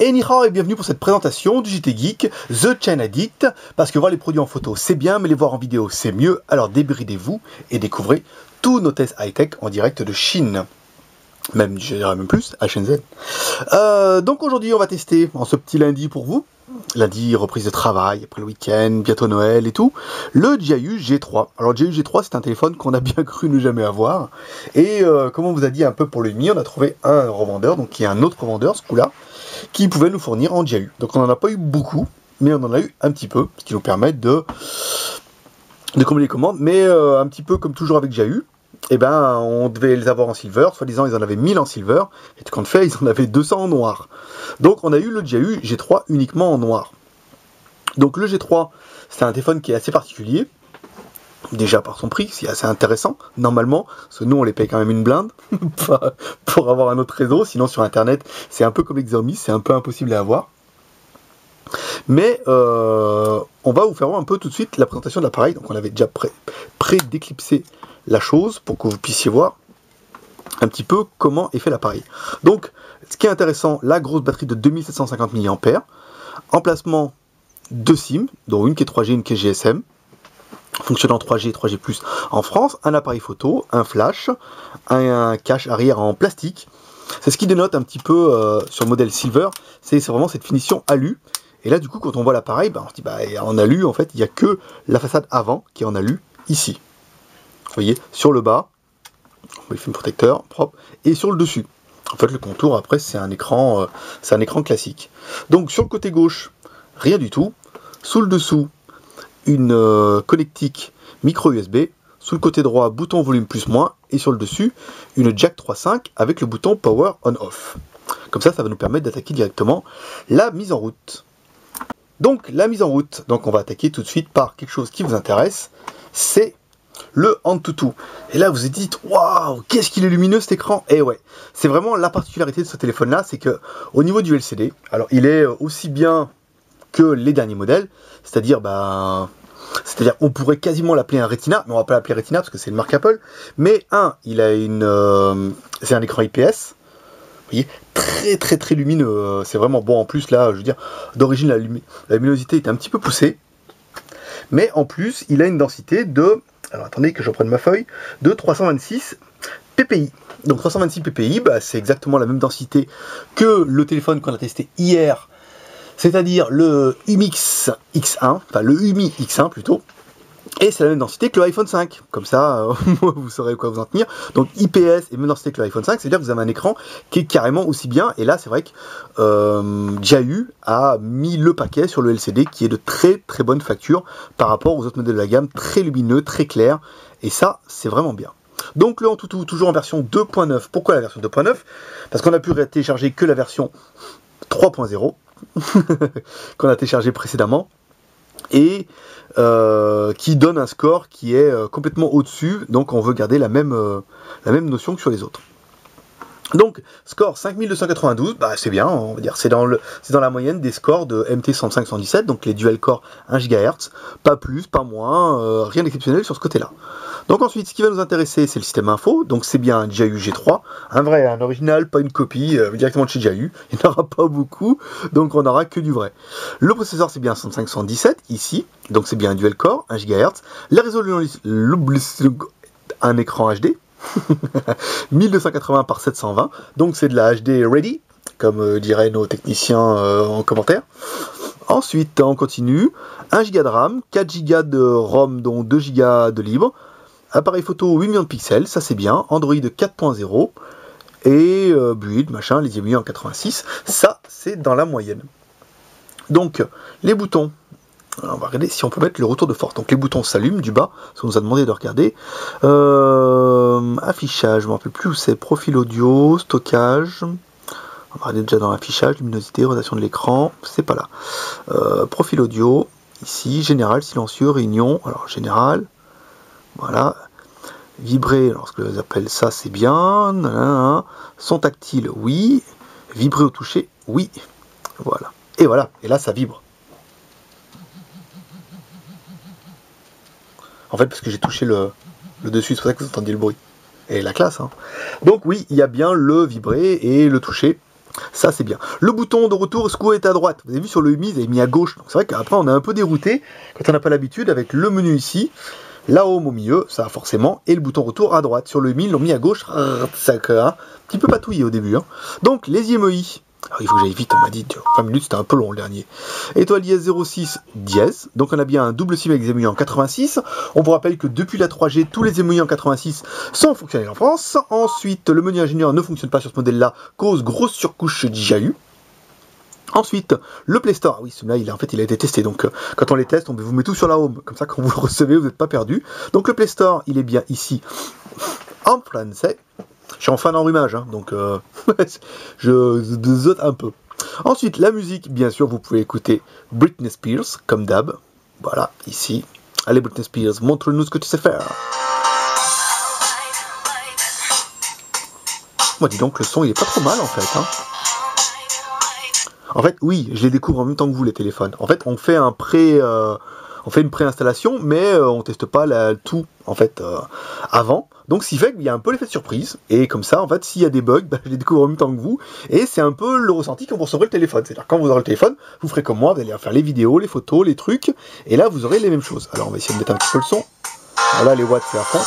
Et Nihao et bienvenue pour cette présentation du JT Geek, The China Addict, parce que voir les produits en photo c'est bien, mais les voir en vidéo c'est mieux, alors débridez-vous et découvrez tous nos tests high-tech en direct de Chine. Même, je dirais même plus, à Shenzhen. Donc aujourd'hui on va tester, en ce petit lundi pour vous, lundi reprise de travail, après le week-end, bientôt Noël et tout, le Jiayu G3. Alors le Jiayu G3 c'est un téléphone qu'on a bien cru ne jamais avoir, et comme on vous a dit un peu pour le demi, on a trouvé un revendeur, donc qui est un autre revendeur, ce coup-là, qui pouvait nous fournir en Jiayu. Donc on n'en a pas eu beaucoup, mais on en a eu un petit peu, ce qui nous permet de combler les commandes, mais un petit peu comme toujours avec Jiayu, et ben on devait les avoir en silver, soi-disant ils en avaient 1000 en silver, et quand fait ils en avaient 200 en noir. Donc on a eu le Jiayu G3 uniquement en noir. Donc le G3, c'est un téléphone qui est assez particulier, déjà par son prix, c'est assez intéressant, normalement, parce que nous on les paye quand même une blinde, pour avoir un autre réseau, sinon sur internet c'est un peu comme les Xiaomi, c'est un peu impossible à avoir. Mais on va vous faire voir un peu tout de suite la présentation de l'appareil, donc on avait déjà pré-déclipsé la chose pour que vous puissiez voir un petit peu comment est fait l'appareil. Donc ce qui est intéressant, la grosse batterie de 2750 mAh, emplacement 2 SIM, dont une qui est 3G, une qui est GSM, fonctionnant 3G, 3G+, en France, un appareil photo, un flash, un cache arrière en plastique. C'est ce qui dénote un petit peu sur le modèle Silver, c'est vraiment cette finition alu. Et là du coup quand on voit l'appareil, on se dit en alu en fait il n'y a que la façade avant qui est en alu ici. Vous voyez, sur le bas, le film protecteur propre, et sur le dessus. En fait le contour après c'est un écran classique. Donc sur le côté gauche, rien du tout. Sous le dessous, une connectique micro USB. Sous le côté droit, bouton volume plus moins, et sur le dessus, une jack 3.5 avec le bouton power on off. Comme ça va nous permettre d'attaquer directement la mise en route. Donc la mise en route, donc on va attaquer tout de suite par quelque chose qui vous intéresse, c'est le Antutu. Et là vous vous dites, waouh, qu'est-ce qu'il est lumineux cet écran. Et ouais, c'est vraiment la particularité de ce téléphone là, c'est que au niveau du LCD, alors il est aussi bien que les derniers modèles, c'est-à-dire on pourrait quasiment l'appeler un Retina, mais on va pas l'appeler Retina parce que c'est une marque Apple, mais il a c'est un écran IPS. Vous voyez, très lumineux, c'est vraiment bon. En plus là, je veux dire, d'origine la luminosité est un petit peu poussée, mais en plus il a une densité de, alors attendez que je reprenne ma feuille, de 326 ppi. Donc 326 ppi, c'est exactement la même densité que le téléphone qu'on a testé hier, c'est-à-dire le UMix X1, enfin le UMI X1 plutôt. Et c'est la même densité que l'iPhone 5, comme ça vous saurez quoi vous en tenir. Donc IPS et même densité que l'iPhone 5, c'est-à-dire que vous avez un écran qui est carrément aussi bien. Et là c'est vrai que Jiayu a mis le paquet sur le LCD qui est de très bonne facture par rapport aux autres modèles de la gamme, très lumineux, très clair. Et ça c'est vraiment bien. Donc le Antutu toujours en version 2.9. Pourquoi la version 2.9? Parce qu'on a pu télécharger que la version 3.0 qu'on a téléchargé précédemment. Et qui donne un score qui est complètement au-dessus, donc on veut garder la même notion que sur les autres. Donc, score 5292, c'est bien, on va dire, c'est dans la moyenne des scores de MT105-117, donc les dual core 1 GHz, pas plus, pas moins, rien d'exceptionnel sur ce côté-là. Donc ensuite, ce qui va nous intéresser, c'est le système info, donc c'est bien un Jiayu G3, un vrai, un original, pas une copie, directement de chez Jiayu, il n'y en aura pas beaucoup, donc on n'aura que du vrai. Le processeur, c'est bien un 105-117, ici, donc c'est bien un dual core, 1 GHz, la résolution, un écran HD, 1280 par 720, donc c'est de la HD ready, comme diraient nos techniciens en commentaire. Ensuite, on continue, 1 Go de RAM, 4 Go de ROM, dont 2 Go de libre, appareil photo 8 millions de pixels, ça c'est bien, Android 4.0, et build, machin, les aiguilles en 86, ça c'est dans la moyenne. Donc, les boutons. Alors, on va regarder si on peut mettre le retour de force. Donc les boutons s'allument du bas, ça nous a demandé de regarder. Affichage, je ne me rappelle plus où c'est. Profil audio, stockage. On va regarder déjà dans l'affichage, luminosité, rotation de l'écran, c'est pas là. Profil audio, ici, général, silencieux, réunion, alors général, voilà. Vibrer, alors ce que j'appelle ça c'est bien. Nanana. Son tactile, oui. Vibrer au toucher, oui. Voilà. Et voilà, et là ça vibre. En fait, parce que j'ai touché le dessus, c'est pour ça que vous entendiez le bruit. Et la classe, hein. Donc oui, il y a bien le vibrer et le toucher. Ça c'est bien. Le bouton de retour SCO est à droite. Vous avez vu sur le Mi, ils avaient mis à gauche. Donc c'est vrai qu'après on est un peu dérouté quand on n'a pas l'habitude avec le menu ici, la home au milieu, ça forcément, et le bouton retour à droite. Sur le Mi, ils l'ont mis à gauche, ça a un petit peu patouillé au début. Hein. Donc les IMEI. Alors, il faut que j'aille vite, on m'a dit 20 minutes, c'était un peu long le dernier. Étoile dièse 06 dièse, donc on a bien un double SIM avec des émouillants en 86. On vous rappelle que depuis la 3G, tous les émouillants en 86 sont fonctionnels en France. Ensuite, le menu ingénieur ne fonctionne pas sur ce modèle-là, cause grosse surcouche d'IJU. Ensuite, le Play Store, oui, celui-là, il a été testé, donc quand on les teste, on vous met tout sur la home, comme ça quand vous le recevez, vous n'êtes pas perdu. Donc le Play Store, il est bien ici, en français. Je suis en fin d'enrhumage, hein, donc je zote un peu. Ensuite, la musique, bien sûr, vous pouvez écouter Britney Spears, comme d'hab. Voilà, ici. Allez, Britney Spears, montre-nous ce que tu sais faire. Moi, dis donc, le son, il est pas trop mal, en fait. Hein. En fait, oui, je les découvre en même temps que vous, les téléphones. En fait, on fait une préinstallation, mais on teste pas tout, en fait, avant. Donc, ce qui fait qu'il y a un peu l'effet de surprise. Et comme ça, en fait, s'il y a des bugs, je les découvre en même temps que vous. Et c'est un peu le ressenti quand vous recevrez le téléphone. C'est-à-dire, quand vous aurez le téléphone, vous ferez comme moi, vous allez faire les vidéos, les photos, les trucs. Et là, vous aurez les mêmes choses. Alors, on va essayer de mettre un petit peu le son. Voilà, les watts, c'est à fond.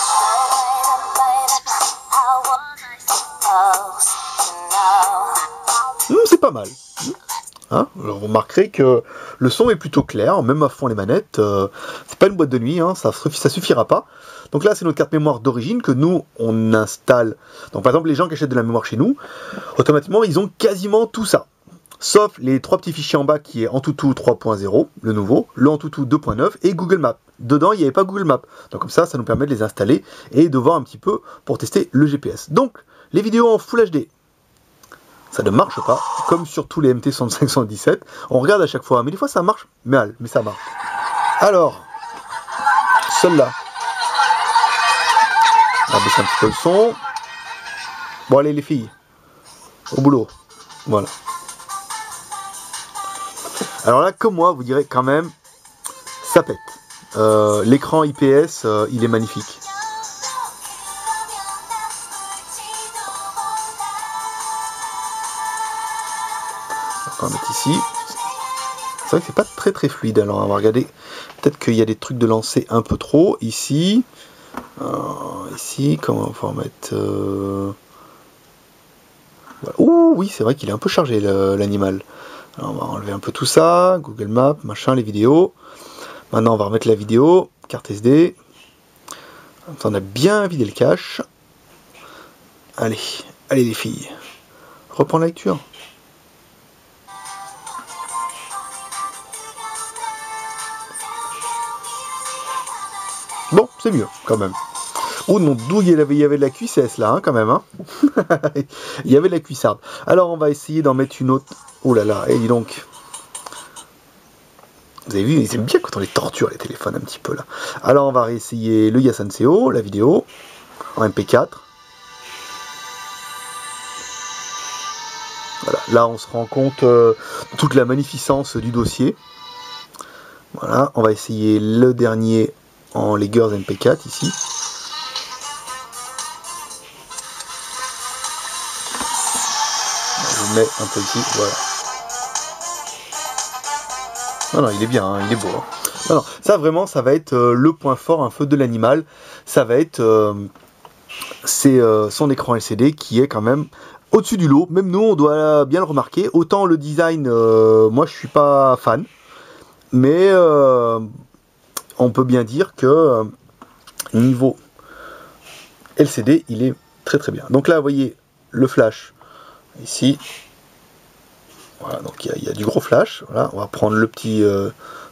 C'est pas mal. Hein, alors vous remarquerez que le son est plutôt clair, même à fond les manettes, c'est pas une boîte de nuit, hein, ça suffira pas. Donc là c'est notre carte mémoire d'origine que nous on installe. Donc par exemple les gens qui achètent de la mémoire chez nous, automatiquement ils ont quasiment tout ça. Sauf les 3 petits fichiers en bas qui est Antutu 3.0, le nouveau, le Antutu 2.9 et Google Maps. Dedans il n'y avait pas Google Maps. Donc comme ça nous permet de les installer et de voir un petit peu pour tester le GPS. Donc les vidéos en Full HD. Ça ne marche pas, comme sur tous les MT6517. On regarde à chaque fois, mais des fois ça marche mal, mais ça marche. Alors, celle-là. On va baisser un petit peu le son. Bon, allez les filles, au boulot. Voilà. Alors là, comme moi, vous direz quand même, ça pète. L'écran IPS, il est magnifique. On va mettre ici. C'est vrai que c'est pas très fluide. Alors on va regarder. Peut-être qu'il y a des trucs de lancer un peu trop. Ici. Ici, comment on va mettre voilà. Ouh, oui, c'est vrai qu'il est un peu chargé l'animal. Alors on va enlever un peu tout ça. Google Maps, machin, les vidéos. Maintenant on va remettre la vidéo. Carte SD. On a bien vidé le cache. Allez les filles. Reprends la lecture. Bon, c'est mieux, quand même. Oh non, d'où il y avait de la cuissesse, là, hein, quand même. Hein. Il y avait de la cuissarde. Alors, on va essayer d'en mettre une autre. Oh là là, et dis donc. Vous avez vu, ils aiment bien quand on les torture, les téléphones, un petit peu, là. Alors, on va réessayer le Yasanseo, la vidéo, en MP4. Voilà, là, on se rend compte de toute la magnificence du dossier. Voilà, on va essayer le dernier en Legers MP4 ici. Je mets un peu ici, voilà. Non, il est bien, hein, il est beau. Hein. Non, ça vraiment, ça va être le point fort un peu de l'animal. Ça va être son écran LCD qui est quand même au-dessus du lot. Même nous, on doit bien le remarquer. Autant le design, moi je suis pas fan. Mais on peut bien dire que niveau LCD, il est très bien. Donc là, vous voyez le flash ici. Voilà, donc il y a du gros flash. Voilà, on va prendre le petit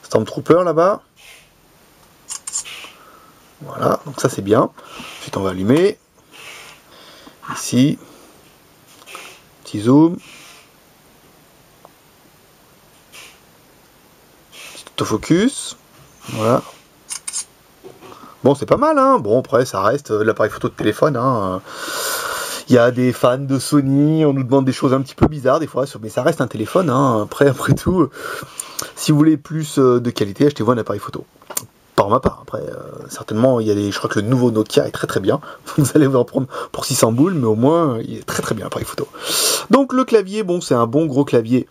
Stormtrooper là-bas. Voilà, donc ça c'est bien. Ensuite, on va allumer. Ici. Petit zoom. Petit autofocus. Voilà. Bon, c'est pas mal, hein. Bon, après, ça reste l'appareil photo de téléphone, hein. Il y a des fans de Sony, on nous demande des choses un petit peu bizarres des fois, mais ça reste un téléphone, hein. Après tout, si vous voulez plus de qualité, achetez-vous un appareil photo. Par ma part, après, certainement, il y a je crois que le nouveau Nokia est très très bien. Vous allez vous en prendre pour 600 boules, mais au moins, il est très très bien l'appareil photo. Donc le clavier, bon, c'est un bon gros clavier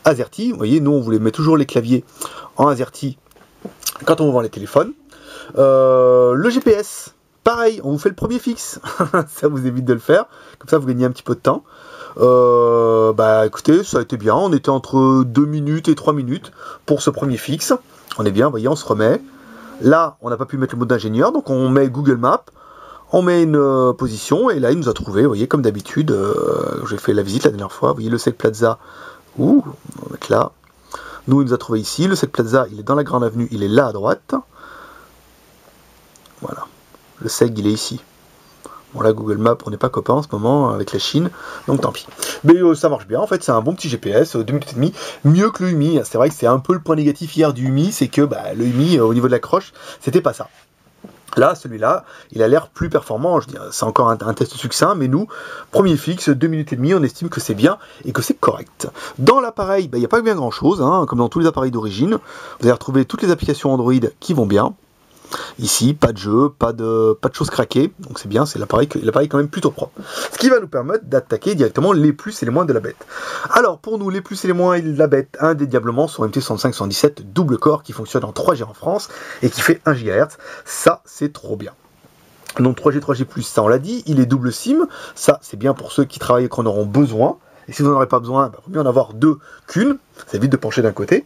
AZERTY. Vous voyez, nous, on voulait mettre toujours les claviers en AZERTY quand on vend les téléphones. Le GPS, pareil, on vous fait le premier fixe. Ça vous évite de le faire. Comme ça, vous gagnez un petit peu de temps. Bah écoutez, ça a été bien. On était entre 2 minutes et 3 minutes pour ce premier fixe. On est bien, vous voyez, on se remet. Là, on n'a pas pu mettre le mode d'ingénieur, donc on met Google Maps, on met une position, et là, il nous a trouvé, vous voyez, comme d'habitude, j'ai fait la visite la dernière fois, vous voyez, le Sec Plaza, on va mettre là. Nous, il nous a trouvé ici, le Sec Plaza, il est dans la grande avenue, il est là à droite. Voilà, le Seg, il est ici. Bon là, Google Maps, on n'est pas copains en ce moment avec la Chine, donc tant pis. Mais ça marche bien, en fait, c'est un bon petit GPS, 2 minutes et demie, mieux que le UMI. C'est vrai que c'est un peu le point négatif hier du UMI, c'est que le UMI, au niveau de l'accroche, c'était pas ça. Là, celui-là, il a l'air plus performant, je dirais, c'est encore un test succinct, mais nous, premier fixe, 2 minutes et demie, on estime que c'est bien et que c'est correct. Dans l'appareil, il n'y a pas bien grand-chose, hein, comme dans tous les appareils d'origine. Vous allez retrouver toutes les applications Android qui vont bien. Ici, pas de jeu, pas de choses craquées, donc c'est bien, c'est l'appareil quand même plutôt propre. Ce qui va nous permettre d'attaquer directement les plus et les moins de la bête. Alors pour nous, les plus et les moins de la bête, indéniablement, sont MT65-117 double corps qui fonctionne en 3G en France et qui fait 1 GHz. Ça, c'est trop bien. Donc 3G, 3G+, ça on l'a dit, il est double SIM, ça c'est bien pour ceux qui travaillent et qu'on auront besoin. Et si vous n'en aurez pas besoin, il vaut mieux en avoir deux qu'une. Ça évite de pencher d'un côté.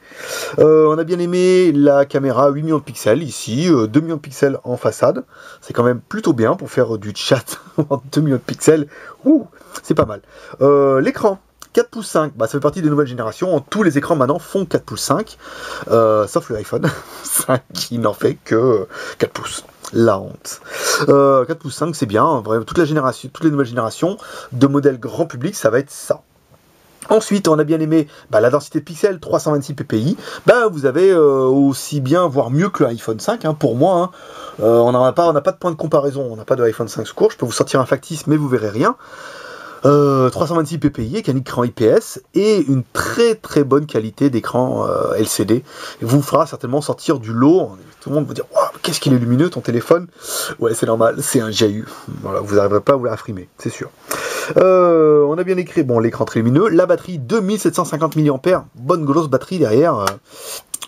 On a bien aimé la caméra 8 millions de pixels ici, 2 millions de pixels en façade. C'est quand même plutôt bien pour faire du chat en 2 millions de pixels. Ouh, c'est pas mal. L'écran 4 pouces 5, ça fait partie des nouvelles générations. Tous les écrans maintenant font 4 pouces 5, sauf le iPhone 5 qui n'en fait que 4 pouces. La honte. 4 pouces 5, c'est bien. Vraiment, toutes les nouvelles générations de modèles grand public, ça va être ça. Ensuite, on a bien aimé la densité de pixels, 326 ppi. Vous avez aussi bien, voire mieux que l'iPhone 5, pour moi. On n'a pas de point de comparaison, on n'a pas de iPhone 5 secours. Je peux vous sortir un factice, mais vous verrez rien. 326 ppi avec un écran IPS et une très très bonne qualité d'écran LCD. Il vous fera certainement sortir du lot. Tout le monde va dire wow, qu'est-ce qu'il est lumineux ton téléphone. Ouais, c'est normal, c'est un GAU. Voilà, vous n'arriverez pas à vous la frimer, c'est sûr. On a bien écrit l'écran très lumineux, la batterie 2750 mAh, bonne grosse batterie derrière.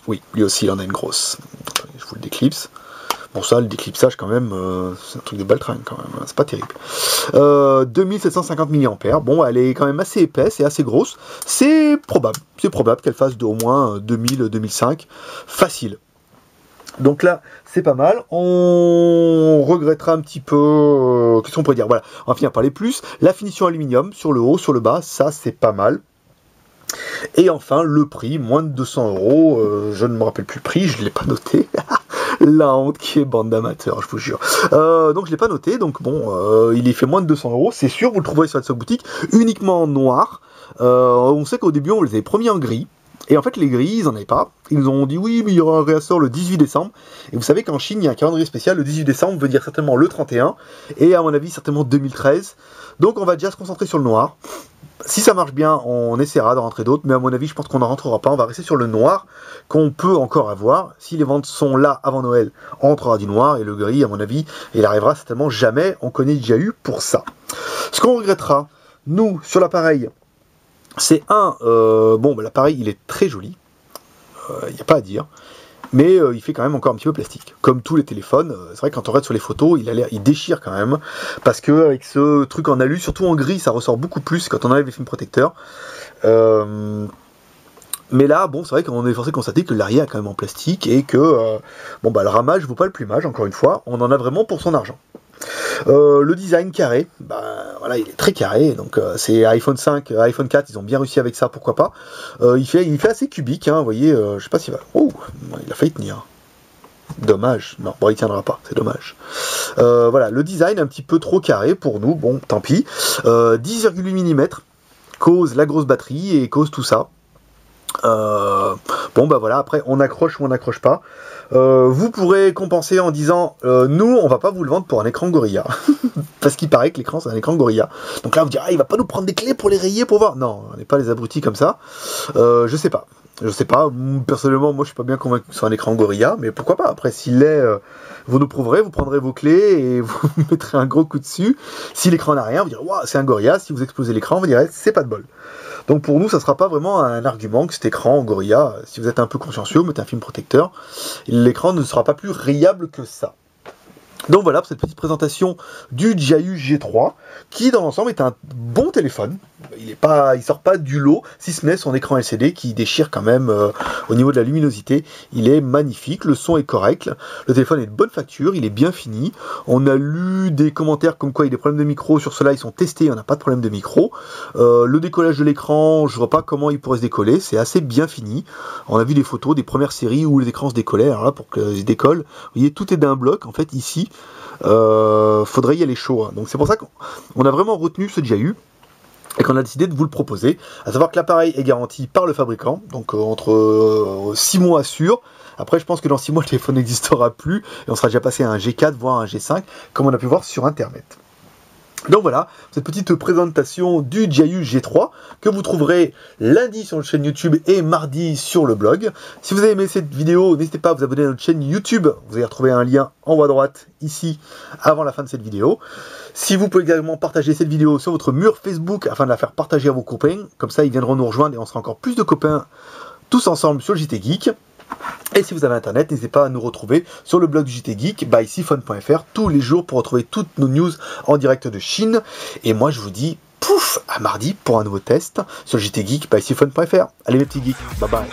Oui, lui aussi il en a une grosse. Je vous le déclipse. Bon, ça, le déclipsage, quand même, c'est un truc de baltringue, quand même, c'est pas terrible. 2750 mAh, bon, elle est quand même assez épaisse et assez grosse. C'est probable qu'elle fasse au moins 2000-2005, facile. Donc là, c'est pas mal. On regrettera un petit peu... qu'est-ce qu'on pourrait dire? Voilà, on va finir par les plus. La finition aluminium, sur le haut, sur le bas, ça, c'est pas mal. Et enfin, le prix, moins de 200 €. Je ne me rappelle plus le prix, je ne l'ai pas noté. La honte qui est bande d'amateurs, je vous jure. Donc je ne l'ai pas noté, donc bon, il est fait moins de 200 €, c'est sûr, vous le trouverez sur cette boutique, uniquement en noir. On sait qu'au début, on les avait promis en gris. Et en fait, les gris, ils n'en avaient pas. Ils nous ont dit oui, mais il y aura un réassort le 18 décembre. Et vous savez qu'en Chine, il y a un calendrier spécial. Le 18 décembre veut dire certainement le 31. Et à mon avis, certainement 2013. Donc on va déjà se concentrer sur le noir. Si ça marche bien, on essaiera d'en rentrer d'autres. Mais à mon avis, je pense qu'on n'en rentrera pas. On va rester sur le noir qu'on peut encore avoir. Si les ventes sont là avant Noël, on rentrera du noir. Et le gris, à mon avis, il arrivera certainement jamais. On connaît déjà eu pour ça. Ce qu'on regrettera, nous, sur l'appareil... c'est l'appareil il est très joli, il n'y a pas à dire, mais il fait quand même encore un petit peu plastique. Comme tous les téléphones, c'est vrai que quand on regarde sur les photos, il déchire quand même, parce que avec ce truc en alu, surtout en gris, ça ressort beaucoup plus quand on enlève les films protecteurs. Mais là, c'est vrai qu'on est forcé de constater que l'arrière est quand même en plastique et que le ramage vaut pas le plumage, encore une fois, on en a vraiment pour son argent. Le design carré, il est très carré, donc c'est iPhone 5, iPhone 4, ils ont bien réussi avec ça, pourquoi pas. Il fait assez cubique, vous voyez, je sais pas s'il va... Oh, il a failli tenir. Dommage, non, il tiendra pas, c'est dommage. Voilà, le design un petit peu trop carré pour nous, bon, tant pis. 10,8 mm, cause la grosse batterie et cause tout ça. Après on accroche ou on n'accroche pas. Vous pourrez compenser en disant nous on va pas vous le vendre pour un écran Gorilla parce qu'il paraît que l'écran c'est un écran Gorilla, donc là vous direz il va pas nous prendre des clés pour les rayer pour voir. Non, on n'est pas les abrutis comme ça. Je sais pas, Je sais pas, personnellement, moi je suis pas bien convaincu que ce soit un écran Gorilla, mais pourquoi pas. Après, s'il l'est, vous nous prouverez, vous prendrez vos clés et vous mettrez un gros coup dessus. Si l'écran n'a rien, vous direz waouh, c'est un Gorilla. Si vous explosez l'écran, vous direz c'est pas de bol. Donc pour nous, ça sera pas vraiment un argument que cet écran Gorilla, si vous êtes un peu consciencieux, mettez un film protecteur, l'écran ne sera pas plus riable que ça. Donc voilà pour cette petite présentation du Jiayu G3, qui dans l'ensemble est un bon téléphone. Il sort pas du lot, si ce n'est son écran LCD qui déchire quand même au niveau de la luminosité. Il est magnifique, le son est correct, le téléphone est de bonne facture, il est bien fini. On a lu des commentaires comme quoi il y a des problèmes de micro, sur cela ils sont testés, on n'a pas de problème de micro. Le décollage de l'écran, je vois pas comment il pourrait se décoller, c'est assez bien fini. On a vu des photos des premières séries où les écrans se décollaient, alors là pour qu'ils se décollent, vous voyez tout est d'un bloc, en fait ici, faudrait y aller chaud. Hein. Donc c'est pour ça qu'on a vraiment retenu ce Jiayu et qu'on a décidé de vous le proposer, à savoir que l'appareil est garanti par le fabricant, donc entre 6 mois sûr. Après je pense que dans 6 mois le téléphone n'existera plus et on sera déjà passé à un G4 voire un G5 comme on a pu voir sur internet. Donc voilà, cette petite présentation du Jiayu G3 que vous trouverez lundi sur notre chaîne YouTube et mardi sur le blog. Si vous avez aimé cette vidéo, n'hésitez pas à vous abonner à notre chaîne YouTube. Vous allez retrouver un lien en haut à droite ici avant la fin de cette vidéo. Si vous pouvez également partager cette vidéo sur votre mur Facebook afin de la faire partager à vos copains, comme ça ils viendront nous rejoindre et on sera encore plus de copains tous ensemble sur le JT Geek. Et si vous avez internet, n'hésitez pas à nous retrouver sur le blog du JT Geek by siphon.fr tous les jours pour retrouver toutes nos news en direct de Chine. Et moi je vous dis pouf à mardi pour un nouveau test sur le JT Geek by siphon.fr. Allez mes petits geeks, bye bye.